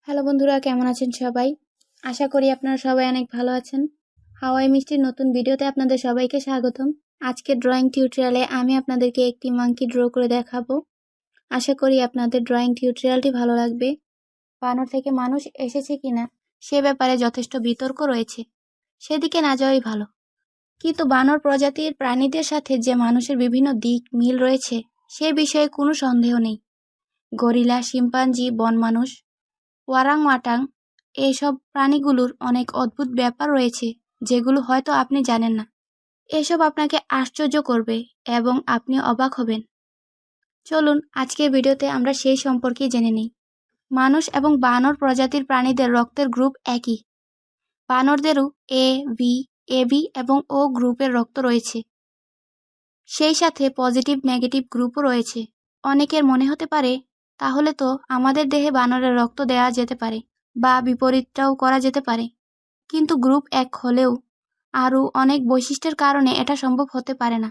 Hello বন্ধুরা, কেমন আছেন সবাই? আশা করি আপনারা সবাই অনেক ভালো আছেন। হাওয়াই মিষ্টির নতুন ভিডিওতে আপনাদের সবাইকে স্বাগতম। আজকের ড্রয়িং টিউটোরিয়ালে আমি আপনাদেরকে একটি মাঙ্কি ড্র করে দেখাবো। আশা করি আপনাদের ড্রয়িং টিউটোরিয়ালটি ভালো লাগবে। বানর থেকে মানুষ এসেছে কিনা সে ব্যাপারে যথেষ্ট বিতর্ক রয়েছে, সেদিকে না যাওয়াই ভালো। কিন্তু বানর প্রজাতির প্রাণীদের সাথে যে মানুষের বিভিন্ন দিক মিল রয়েছে সে বিষয়ে কোনো সন্দেহ নেই। গরিলা, শিম্পাঞ্জি, বন মানুষ, ওয়ারাংওয়াটাং এইসব প্রাণীগুলোর অনেক অদ্ভুত ব্যাপার রয়েছে যেগুলো হয়তো আপনি জানেন না। এসব আপনাকে আশ্চর্য করবে এবং আপনি অবাক হবেন। চলুন আজকের ভিডিওতে আমরা সেই সম্পর্কে জেনে নিই। মানুষ এবং বানর প্রজাতির প্রাণীদের রক্তের গ্রুপ একই। বানরদেরও এ, বি, এবি এবং ও গ্রুপের রক্ত রয়েছে। সেই সাথে পজিটিভ নেগেটিভ গ্রুপও রয়েছে। অনেকের মনে হতে পারে তাহলে তো আমাদের দেহে বানরের রক্ত দেওয়া যেতে পারে বা বিপরীতটাও করা যেতে পারে, কিন্তু গ্রুপ এক হলেও আরও অনেক বৈশিষ্ট্যের কারণে এটা সম্ভব হতে পারে না,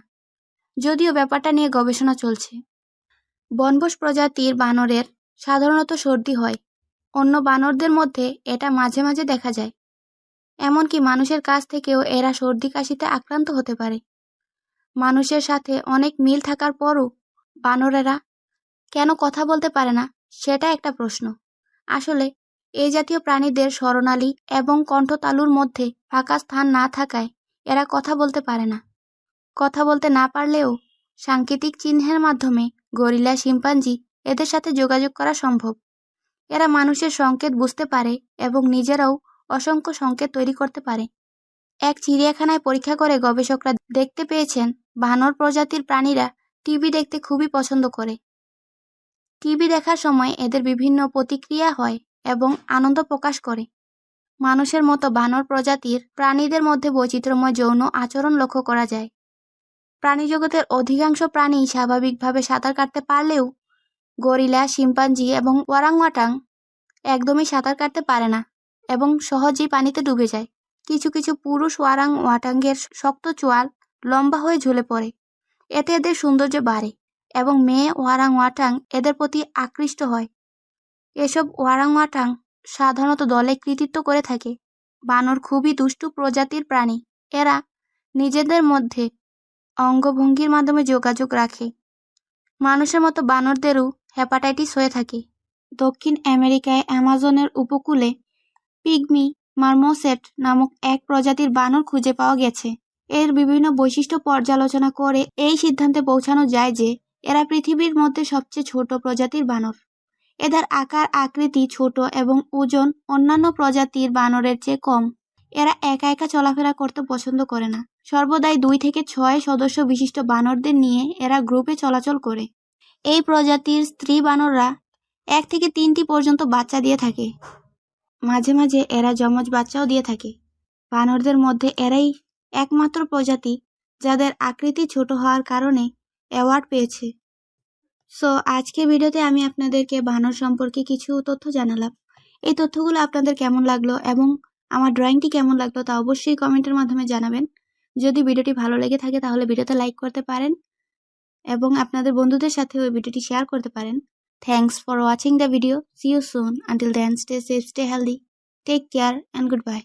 যদিও ব্যাপারটা নিয়ে গবেষণা চলছে। বনবোস প্রজাতির বানরের সাধারণত সর্দি হয়। অন্য বানরদের মধ্যে এটা মাঝে মাঝে দেখা যায়। এমনকি মানুষের কাছ থেকেও এরা সর্দি কাশিতে আক্রান্ত হতে পারে। মানুষের সাথে অনেক মিল থাকার পরও বানরেরা কেন কথা বলতে পারে না সেটা একটা প্রশ্ন। আসলে এই জাতীয় প্রাণীদের স্বরনালী এবং কণ্ঠতালুর মধ্যে ফাঁকা স্থান না থাকায় এরা কথা বলতে পারে না। কথা বলতে না পারলেও সাংকেতিক চিহ্নের মাধ্যমে গরিলা, শিম্পাঞ্জি এদের সাথে যোগাযোগ করা সম্ভব। এরা মানুষের সংকেত বুঝতে পারে এবং নিজেরাও অসংখ্য সংকেত তৈরি করতে পারে। এক চিড়িয়াখানায় পরীক্ষা করে গবেষকরা দেখতে পেয়েছেন বানর প্রজাতির প্রাণীরা টিভি দেখতে খুবই পছন্দ করে। টিভি দেখার সময় এদের বিভিন্ন প্রতিক্রিয়া হয় এবং আনন্দ প্রকাশ করে। মানুষের মতো বানর প্রজাতির প্রাণীদের মধ্যে বৈচিত্র্যময় যৌন আচরণ লক্ষ্য করা যায়। প্রাণীজগতের অধিকাংশ প্রাণী স্বাভাবিকভাবে সাঁতার কাটতে পারলেও গরিলা, শিম্পাঞ্জি এবং ওয়ারাংওয়াটাং একদমই সাঁতার কাটতে পারে না এবং সহজেই পানিতে ডুবে যায়। কিছু কিছু পুরুষ ওয়ারাংওয়াটাংয়ের শক্ত চোয়াল লম্বা হয়ে ঝুলে পড়ে, এতে এদের সৌন্দর্য বাড়ে এবং মেয়ে ওয়ারাংওয়াটাং এদের প্রতি আকৃষ্ট হয়। এসব ওয়ারাংওয়াটাং সাধারণত দলে কৃতিত্ব করে থাকে। বানর খুবই দুষ্টু প্রজাতির প্রাণী। এরা নিজেদের মধ্যে অঙ্গভঙ্গির মাধ্যমে যোগাযোগ রাখে। মানুষের মতো বানরদেরও হেপাটাইটিস হয়ে থাকে। দক্ষিণ আমেরিকায় অ্যামাজনের উপকূলে পিগমি মারমোসেট নামক এক প্রজাতির বানর খুঁজে পাওয়া গেছে। এর বিভিন্ন বৈশিষ্ট্য পর্যালোচনা করে এই সিদ্ধান্তে পৌঁছানো যায় যে এরা পৃথিবীর মধ্যে সবচেয়ে ছোট প্রজাতির বানর। এদের আকার আকৃতি ছোট এবং ওজন অন্যান্য প্রজাতির বানরের চেয়ে কম। এরা একা একা চলাফেরা করতে পছন্দ করে না। সর্বদাই 2 থেকে 6 সদস্য বিশিষ্ট বানরদের নিয়ে এরা গ্রুপে চলাচল করে। এই প্রজাতির স্ত্রী বানররা 1 থেকে 3টি পর্যন্ত বাচ্চা দিয়ে থাকে। মাঝে মাঝে এরা যমজ বাচ্চাও দিয়ে থাকে। বানরদের মধ্যে এরাই একমাত্র প্রজাতি যাদের আকৃতি ছোট হওয়ার কারণে অ্যাওয়ার্ড পেয়েছে। সো আজকে ভিডিওতে আমি আপনাদেরকে বানর সম্পর্কে কিছু তথ্য জানালাম। এই তথ্যগুলো আপনাদের কেমন লাগলো এবং আমার ড্রয়িংটি কেমন লাগলো তা অবশ্যই কমেন্টের মাধ্যমে জানাবেন। যদি ভিডিওটি ভালো লেগে থাকে তাহলে ভিডিওতে লাইক করতে পারেন এবং আপনাদের বন্ধুদের সাথে ওই ভিডিওটি শেয়ার করতে পারেন। Thanks for watching the video. See you soon. Until then, stay safe, stay healthy. Take care and goodbye.